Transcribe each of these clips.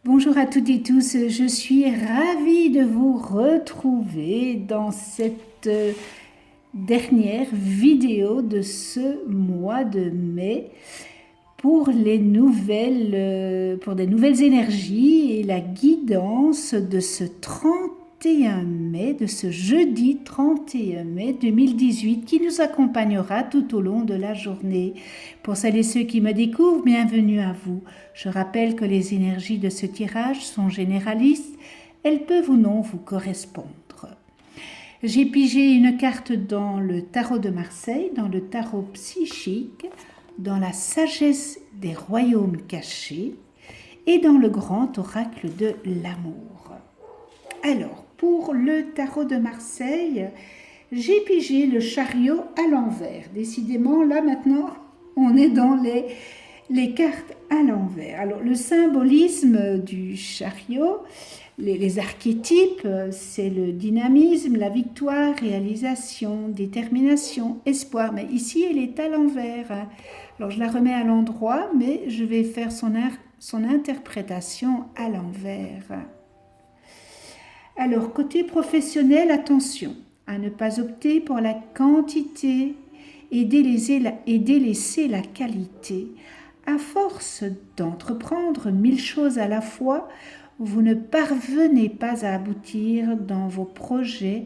Bonjour à toutes et tous, je suis ravie de vous retrouver dans cette dernière vidéo de ce mois de mai pour des nouvelles énergies et la guidance de ce 31 mai, de ce jeudi 31 mai 2018 qui nous accompagnera tout au long de la journée. Pour celles et ceux qui me découvrent, bienvenue à vous. Je rappelle que les énergies de ce tirage sont généralistes, elles peuvent ou non vous correspondre. J'ai pigé une carte dans le tarot de Marseille, dans le tarot psychique, dans la sagesse des royaumes cachés et dans le grand oracle de l'amour. Alors, pour le tarot de Marseille, j'ai pigé le chariot à l'envers. Décidément, là maintenant, on est dans les cartes à l'envers. Alors, le symbolisme du chariot, les archétypes, c'est le dynamisme, la victoire, réalisation, détermination, espoir. Mais ici, elle est à l'envers. Alors, je la remets à l'endroit, mais je vais faire son interprétation à l'envers. Alors, côté professionnel, attention à ne pas opter pour la quantité et délaisser la qualité. À force d'entreprendre 1000 choses à la fois, vous ne parvenez pas à aboutir dans vos projets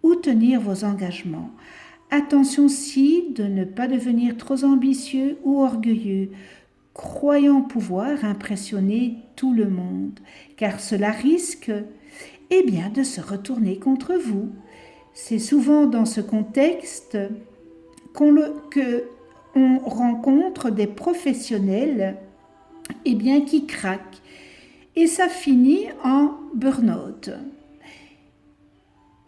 ou tenir vos engagements. Attention aussi de ne pas devenir trop ambitieux ou orgueilleux, croyant pouvoir impressionner tout le monde, car cela risque de se retourner contre vous. C'est souvent dans ce contexte qu'on rencontre des professionnels qui craquent et ça finit en burn-out.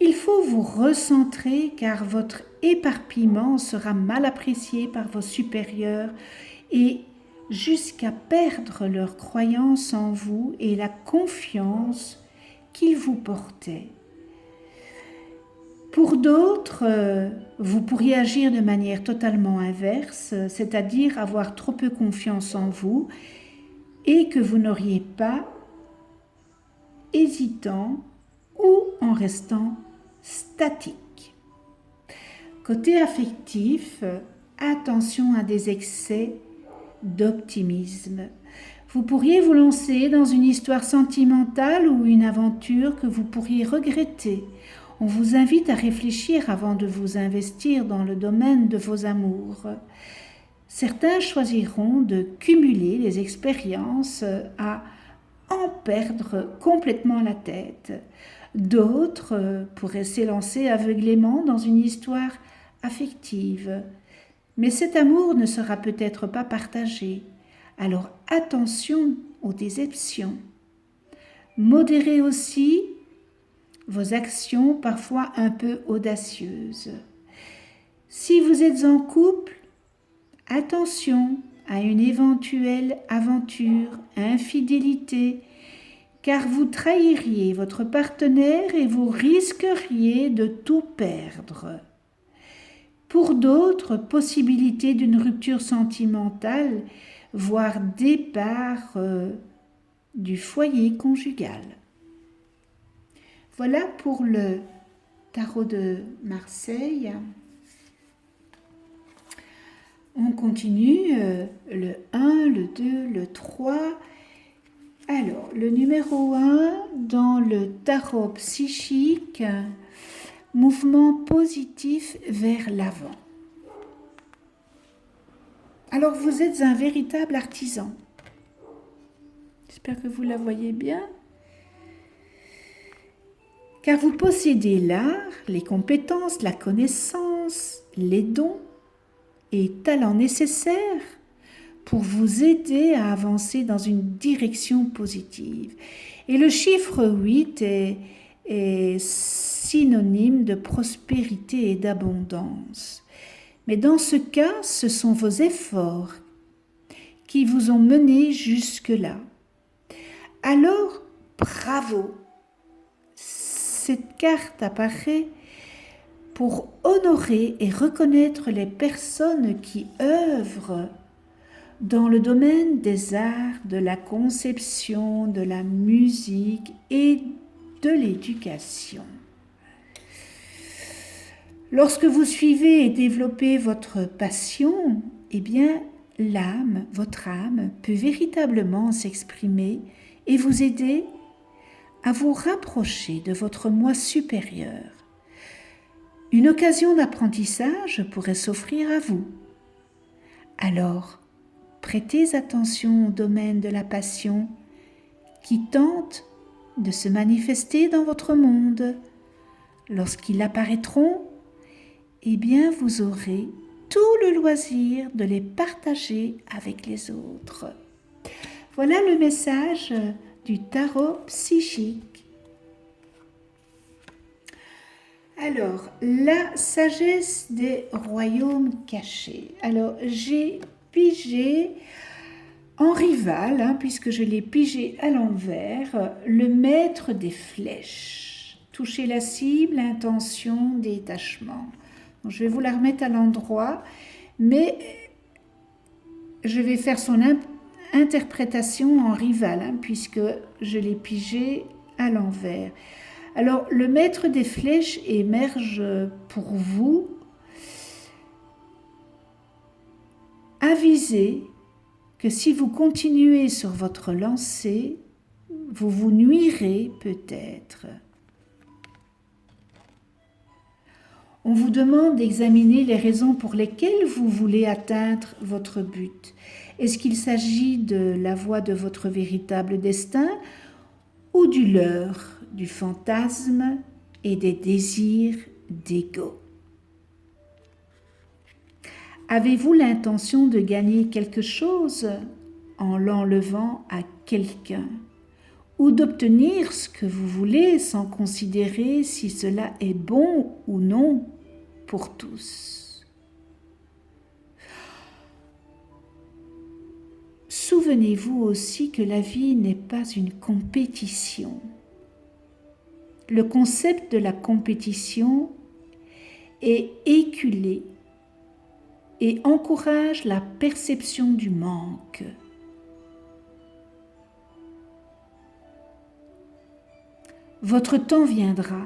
Il faut vous recentrer car votre éparpillement sera mal apprécié par vos supérieurs et jusqu'à perdre leur croyance en vous et la confiance qu'ils vous portaient. Pour d'autres, vous pourriez agir de manière totalement inverse, c'est-à-dire avoir trop peu confiance en vous et que vous n'auriez pas hésitant ou en restant statique. Côté affectif, attention à des excès d'optimisme. Vous pourriez vous lancer dans une histoire sentimentale ou une aventure que vous pourriez regretter. On vous invite à réfléchir avant de vous investir dans le domaine de vos amours. Certains choisiront de cumuler les expériences à en perdre complètement la tête. D'autres pourraient s'élancer aveuglément dans une histoire affective. Mais cet amour ne sera peut-être pas partagé. Alors attention aux déceptions. Modérez aussi vos actions parfois un peu audacieuses. Si vous êtes en couple, attention à une éventuelle aventure, infidélité, car vous trahiriez votre partenaire et vous risqueriez de tout perdre. Pour d'autres, possibilité d'une rupture sentimentale, voire départ du foyer conjugal. Voilà pour le tarot de Marseille. On continue le 1, le 2, le 3. Alors, le numéro 1 dans le tarot psychique, mouvement positif vers l'avant. Alors, vous êtes un véritable artisan. J'espère que vous la voyez bien. Car vous possédez l'art, les compétences, la connaissance, les dons et talents nécessaires pour vous aider à avancer dans une direction positive. Et le chiffre 8 est synonyme de prospérité et d'abondance. Mais dans ce cas, ce sont vos efforts qui vous ont mené jusque-là. Alors, bravo! Cette carte apparaît pour honorer et reconnaître les personnes qui œuvrent dans le domaine des arts, de la conception, de la musique et de l'éducation. Lorsque vous suivez et développez votre passion, eh bien, l'âme, votre âme, peut véritablement s'exprimer et vous aider à vous rapprocher de votre moi supérieur. Une occasion d'apprentissage pourrait s'offrir à vous. Alors, prêtez attention au domaine de la passion qui tente de se manifester dans votre monde. Lorsqu'ils apparaîtront, eh bien vous aurez tout le loisir de les partager avec les autres. Voilà le message du tarot psychique. Alors, la sagesse des royaumes cachés. Alors, j'ai pigé en rival, puisque je l'ai pigé à l'envers, le maître des flèches. Toucher la cible, intention, détachement. Donc, je vais vous la remettre à l'endroit, mais je vais faire son interprétation en rival, puisque je l'ai pigé à l'envers. Alors, le maître des flèches émerge pour vous. Avisez que si vous continuez sur votre lancée, vous vous nuirez peut-être. On vous demande d'examiner les raisons pour lesquelles vous voulez atteindre votre but. Est-ce qu'il s'agit de la voie de votre véritable destin ou du leur, du fantasme et des désirs d'ego? Avez-vous l'intention de gagner quelque chose en l'enlevant à quelqu'un ou d'obtenir ce que vous voulez sans considérer si cela est bon ou non pour tous? Souvenez-vous aussi que la vie n'est pas une compétition. Le concept de la compétition est éculé et encourage la perception du manque. Votre temps viendra,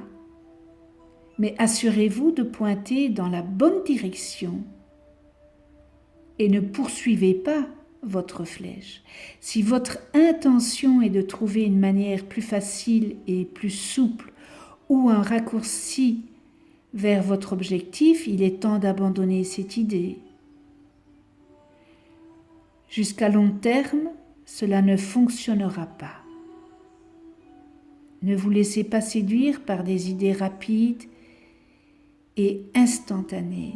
mais assurez-vous de pointer dans la bonne direction et ne poursuivez pas votre flèche. Si votre intention est de trouver une manière plus facile et plus souple ou un raccourci vers votre objectif, il est temps d'abandonner cette idée. Jusqu'à long terme, cela ne fonctionnera pas. Ne vous laissez pas séduire par des idées rapides et instantanées.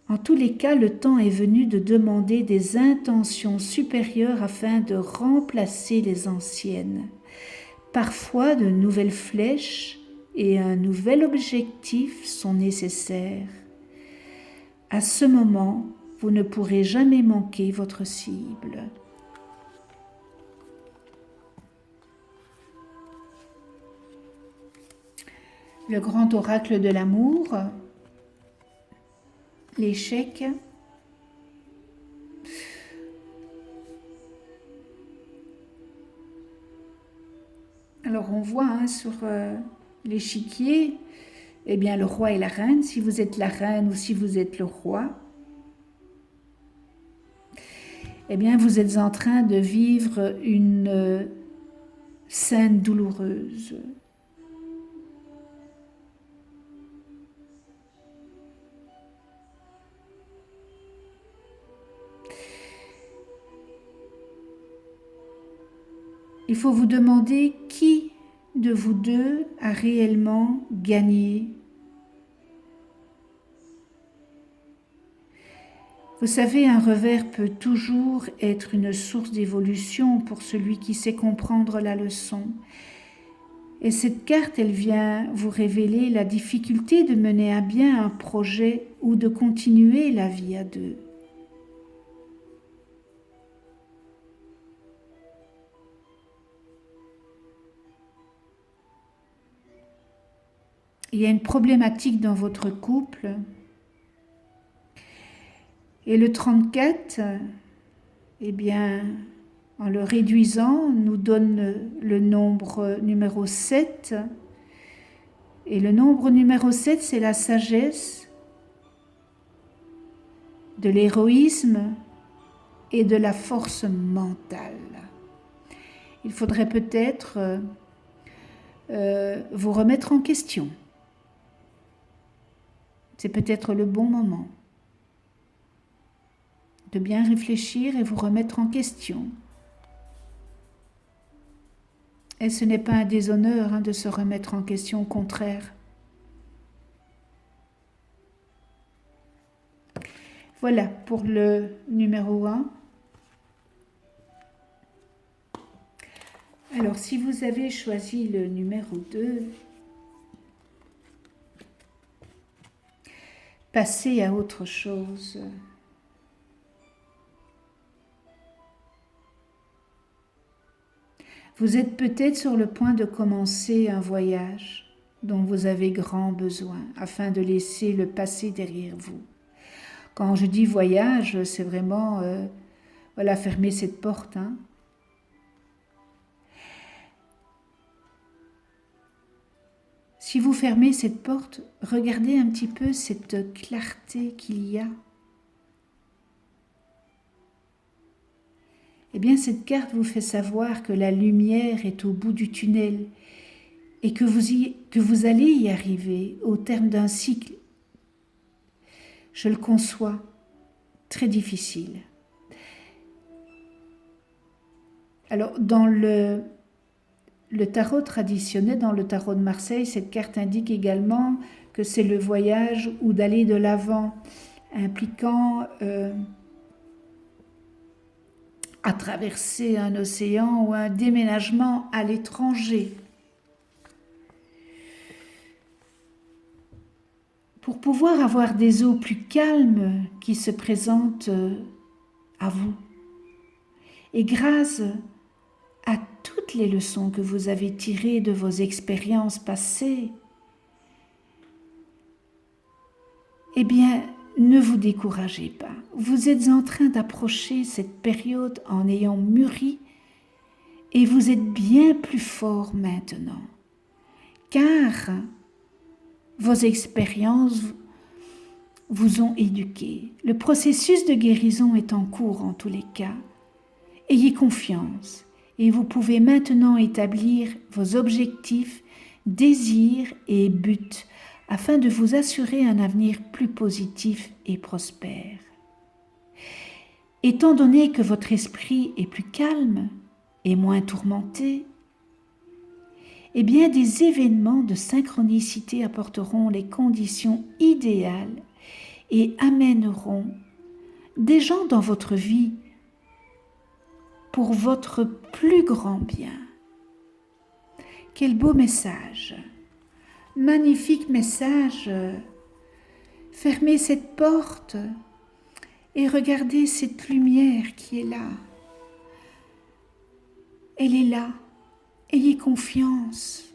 En tous les cas, le temps est venu de demander des intentions supérieures afin de remplacer les anciennes. Parfois, de nouvelles flèches et un nouvel objectif sont nécessaires. À ce moment, vous ne pourrez jamais manquer votre cible. Le grand oracle de l'amour, l'échec. Alors on voit sur l'échiquier, eh bien le roi et la reine, si vous êtes la reine ou si vous êtes le roi, eh bien vous êtes en train de vivre une scène douloureuse. Il faut vous demander qui de vous deux a réellement gagné. Vous savez, un revers peut toujours être une source d'évolution pour celui qui sait comprendre la leçon. Et cette carte, elle vient vous révéler la difficulté de mener à bien un projet ou de continuer la vie à deux. Il y a une problématique dans votre couple Et le 34, eh bien, en le réduisant, nous donne le nombre numéro 7. Et le nombre numéro 7, c'est la sagesse, de l'héroïsme et de la force mentale. Il faudrait peut-être vous remettre en question. C'est peut-être le bon moment de bien réfléchir et vous remettre en question. Et ce n'est pas un déshonneur de se remettre en question, au contraire. Voilà pour le numéro 1. Alors, si vous avez choisi le numéro 2, passez à autre chose. Vous êtes peut-être sur le point de commencer un voyage dont vous avez grand besoin afin de laisser le passé derrière vous. Quand je dis voyage, c'est vraiment, voilà, fermer cette porte. Si vous fermez cette porte, regardez un petit peu cette clarté qu'il y a. Eh bien, cette carte vous fait savoir que la lumière est au bout du tunnel et que vous allez y arriver au terme d'un cycle, je le conçois, très difficile. Alors, dans le tarot traditionnel, dans le tarot de Marseille, cette carte indique également que c'est le voyage ou d'aller de l'avant, impliquant à traverser un océan ou un déménagement à l'étranger. Pour pouvoir avoir des eaux plus calmes qui se présentent à vous. Et grâce à toutes les leçons que vous avez tirées de vos expériences passées, eh bien, ne vous découragez pas. Vous êtes en train d'approcher cette période en ayant mûri et vous êtes bien plus fort maintenant. Car vos expériences vous ont éduqué. Le processus de guérison est en cours en tous les cas. Ayez confiance et vous pouvez maintenant établir vos objectifs, désirs et buts afin de vous assurer un avenir plus positif et prospère. Étant donné que votre esprit est plus calme et moins tourmenté, eh bien des événements de synchronicité apporteront les conditions idéales et amèneront des gens dans votre vie pour votre plus grand bien. Quel beau message! Magnifique message! Fermez cette porte et regardez cette lumière qui est là. Elle est là. Ayez confiance.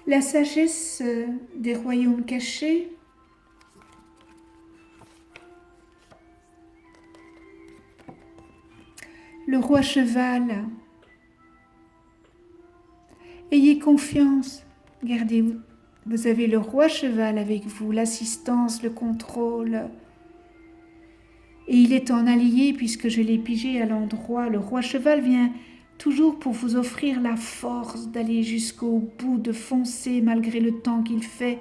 La sagesse des royaumes cachés. Le roi cheval. Ayez confiance. Regardez, vous avez le roi cheval avec vous, l'assistance, le contrôle. Et il est en allié puisque je l'ai pigé à l'endroit. Le roi cheval vient toujours pour vous offrir la force d'aller jusqu'au bout, de foncer malgré le temps qu'il fait.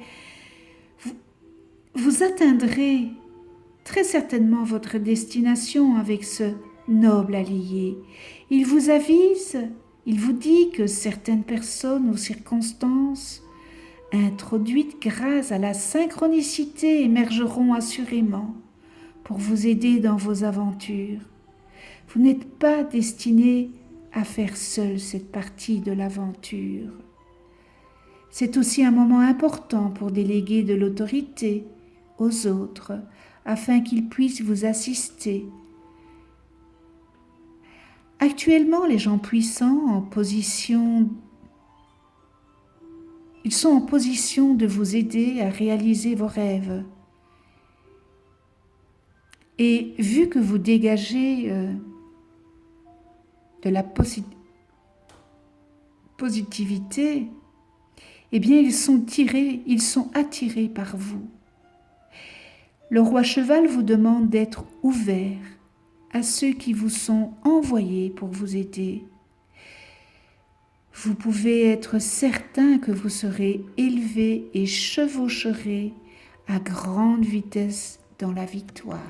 Vous atteindrez très certainement votre destination avec ce noble allié. Il vous avise, il vous dit que certaines personnes ou circonstances introduites grâce à la synchronicité émergeront assurément pour vous aider dans vos aventures. Vous n'êtes pas destiné à faire seul cette partie de l'aventure. C'est aussi un moment important pour déléguer de l'autorité aux autres afin qu'ils puissent vous assister. Actuellement, les gens puissants en position Ils sont en position de vous aider à réaliser vos rêves. Et vu que vous dégagez de la positivité, eh bien ils sont attirés par vous. Le roi cheval vous demande d'être ouvert à ceux qui vous sont envoyés pour vous aider. Vous pouvez être certain que vous serez élevé et chevaucherez à grande vitesse dans la victoire.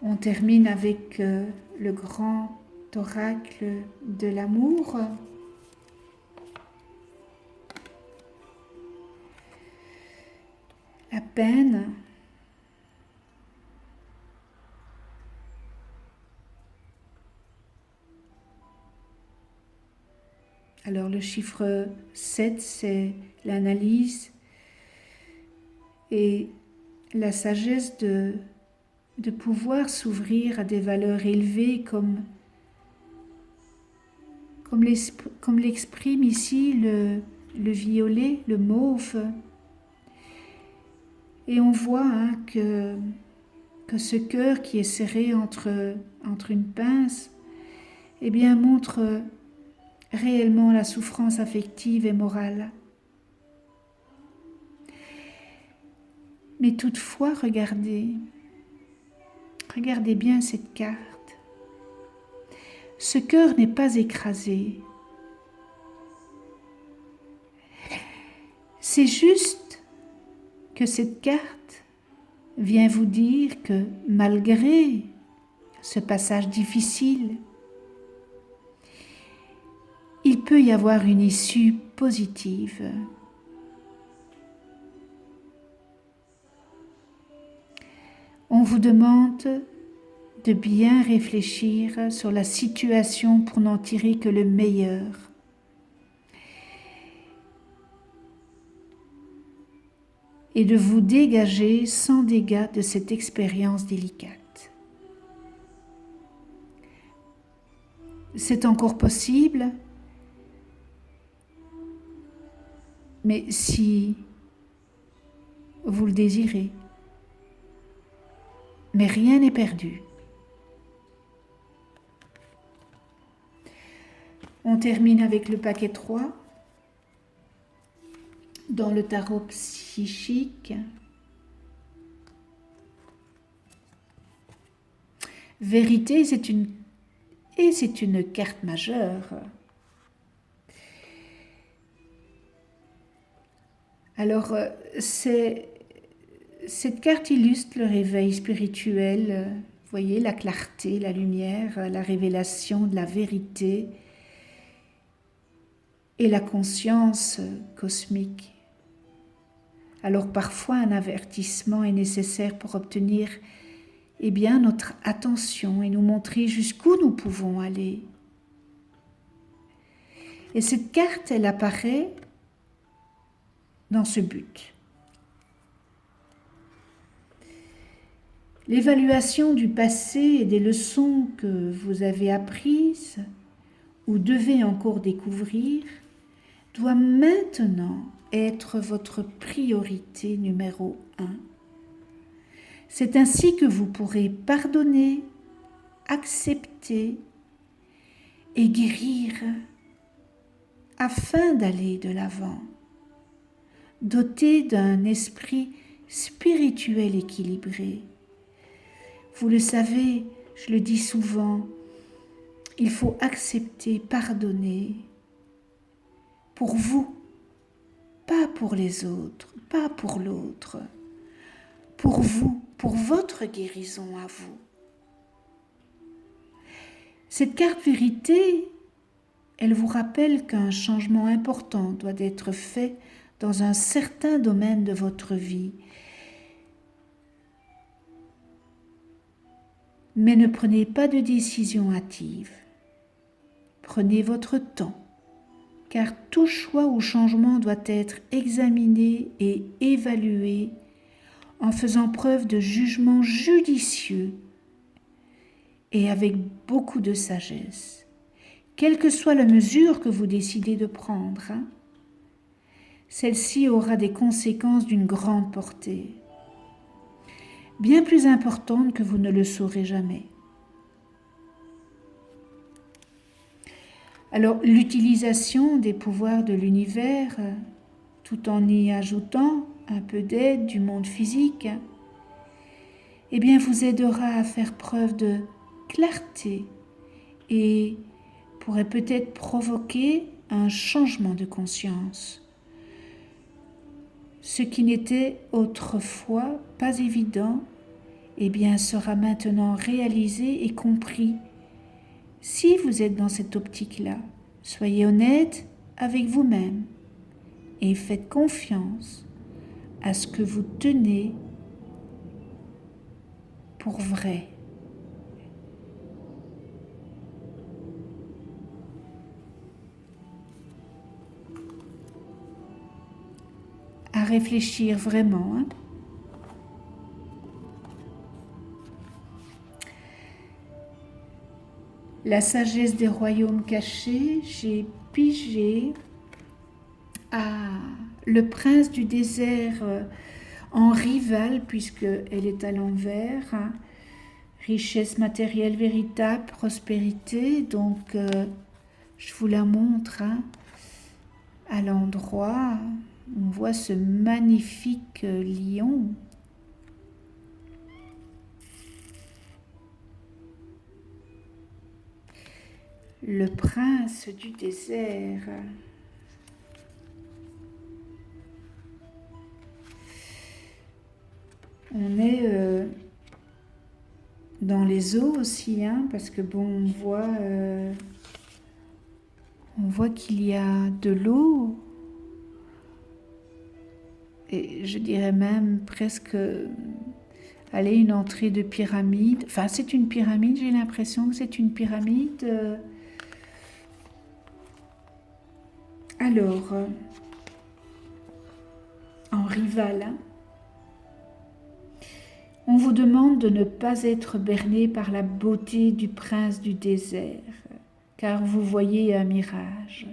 On termine avec le grand oracle de l'amour. La peine. Alors le chiffre 7, c'est l'analyse et la sagesse de pouvoir s'ouvrir à des valeurs élevées comme l'exprime ici le violet, le mauve. Et on voit que ce cœur qui est serré entre une pince, eh bien montre réellement la souffrance affective et morale. Mais toutefois, regardez bien cette carte. Ce cœur n'est pas écrasé. C'est juste que cette carte vient vous dire que malgré ce passage difficile, il peut y avoir une issue positive. On vous demande de bien réfléchir sur la situation pour n'en tirer que le meilleur. Et de vous dégager sans dégâts de cette expérience délicate. C'est encore possible, mais si vous le désirez. Mais rien n'est perdu. On termine avec le paquet 3. Dans le tarot psychique, vérité, c'est une carte majeure. Alors, cette carte illustre le réveil spirituel, vous voyez, la clarté, la lumière, la révélation de la vérité et la conscience cosmique. Alors parfois un avertissement est nécessaire pour obtenir notre attention et nous montrer jusqu'où nous pouvons aller. Et cette carte, elle apparaît dans ce but. L'évaluation du passé et des leçons que vous avez apprises ou devez encore découvrir doit maintenant être votre priorité numéro 1. C'est ainsi que vous pourrez pardonner, accepter et guérir afin d'aller de l'avant, doté d'un esprit spirituel équilibré. Vous le savez, je le dis souvent, il faut accepter, pardonner pour vous, pas pour les autres, pas pour l'autre, pour vous, pour votre guérison à vous. Cette carte vérité, elle vous rappelle qu'un changement important doit être fait dans un certain domaine de votre vie. Mais ne prenez pas de décision hâtive. Prenez votre temps, car tout choix ou changement doit être examiné et évalué en faisant preuve de jugement judicieux et avec beaucoup de sagesse. quelle que soit la mesure que vous décidez de prendre, celle-ci aura des conséquences d'une grande portée, bien plus importantes que vous ne le saurez jamais. Alors, l'utilisation des pouvoirs de l'univers, tout en y ajoutant un peu d'aide du monde physique, eh bien, vous aidera à faire preuve de clarté et pourrait peut-être provoquer un changement de conscience. Ce qui n'était autrefois pas évident, eh bien, sera maintenant réalisé et compris. Si vous êtes dans cette optique-là, soyez honnête avec vous-même et faites confiance à ce que vous tenez pour vrai. À réfléchir vraiment. La sagesse des royaumes cachés, j'ai pigé le prince du désert en rival, puisqu'elle est à l'envers. Richesse matérielle véritable, prospérité. Donc, je vous la montre à l'endroit. On voit ce magnifique lion. Le prince du désert. On est dans les eaux aussi, parce que bon, on voit qu'il y a de l'eau. Et je dirais même presque, une entrée de pyramide. Enfin, c'est une pyramide, j'ai l'impression que c'est une pyramide. Alors, en rival, on vous demande de ne pas être berné par la beauté du prince du désert, car vous voyez un mirage.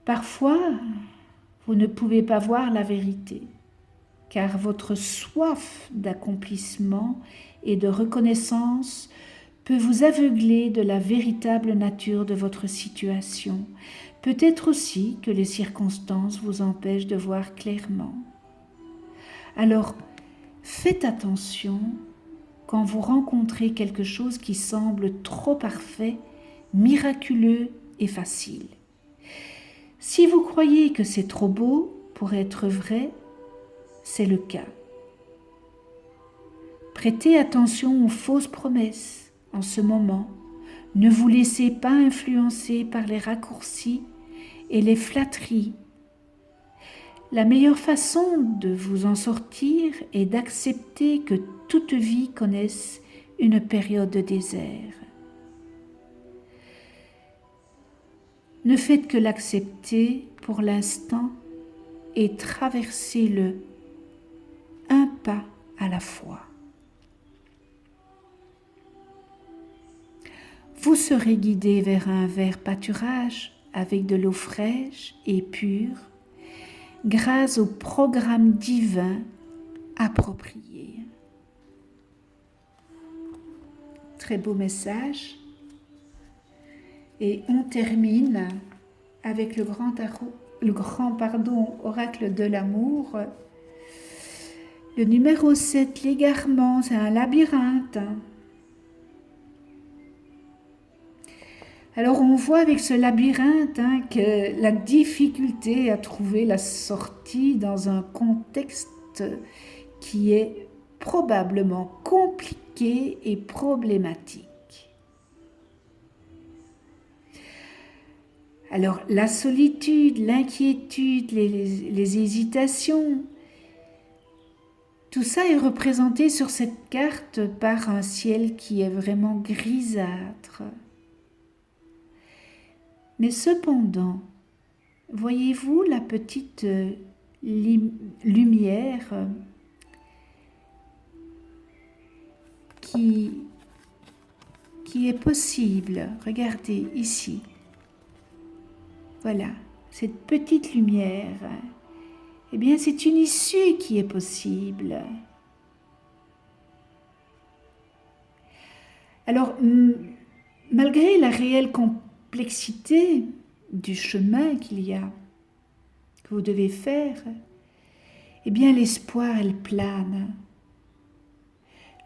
Parfois, vous ne pouvez pas voir la vérité, car votre soif d'accomplissement et de reconnaissance peut vous aveugler de la véritable nature de votre situation. Peut-être aussi que les circonstances vous empêchent de voir clairement. Alors, faites attention quand vous rencontrez quelque chose qui semble trop parfait, miraculeux et facile. Si vous croyez que c'est trop beau pour être vrai, c'est le cas. Prêtez attention aux fausses promesses en ce moment. Ne vous laissez pas influencer par les raccourcis et les flatteries. La meilleure façon de vous en sortir est d'accepter que toute vie connaisse une période de désert. Ne faites que l'accepter pour l'instant et traversez-le un pas à la fois. Vous serez guidé vers un vert pâturage avec de l'eau fraîche et pure grâce au programme divin approprié. Très beau message. Et on termine avec le grand oracle de l'amour. Le numéro 7, l'égarement, c'est un labyrinthe. Alors on voit avec ce labyrinthe que la difficulté à trouver la sortie dans un contexte qui est probablement compliqué et problématique. Alors la solitude, l'inquiétude, les hésitations, tout ça est représenté sur cette carte par un ciel qui est vraiment grisâtre. Mais cependant, voyez-vous la petite lumière qui est possible. Regardez ici. Voilà, cette petite lumière. Eh bien, c'est une issue qui est possible. Alors, malgré la réelle complexité du chemin qu'il y a, que vous devez faire, eh bien, l'espoir, elle plane.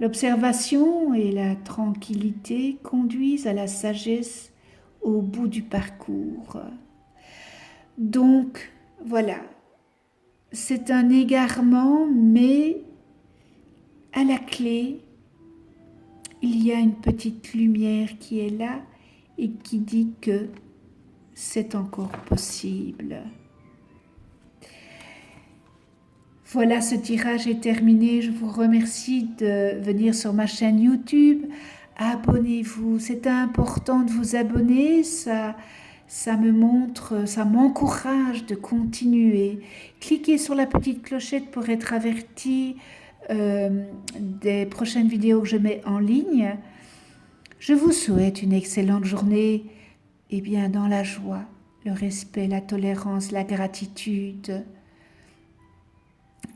L'observation et la tranquillité conduisent à la sagesse au bout du parcours. Donc, voilà, c'est un égarement, mais à la clé, il y a une petite lumière qui est là et qui dit que c'est encore possible. Voilà, ce tirage est terminé. Je vous remercie de venir sur ma chaîne YouTube. Abonnez-vous, c'est important de vous abonner, ça me montre, ça m'encourage de continuer. Cliquez sur la petite clochette pour être averti des prochaines vidéos que je mets en ligne. Je vous souhaite une excellente journée, et bien dans la joie, le respect, la tolérance, la gratitude,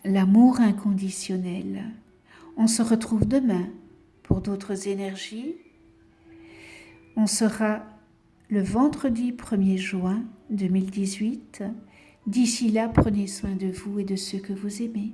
l'amour inconditionnel. On se retrouve demain pour d'autres énergies. On sera le vendredi 1er juin 2018. D'ici là, prenez soin de vous et de ceux que vous aimez.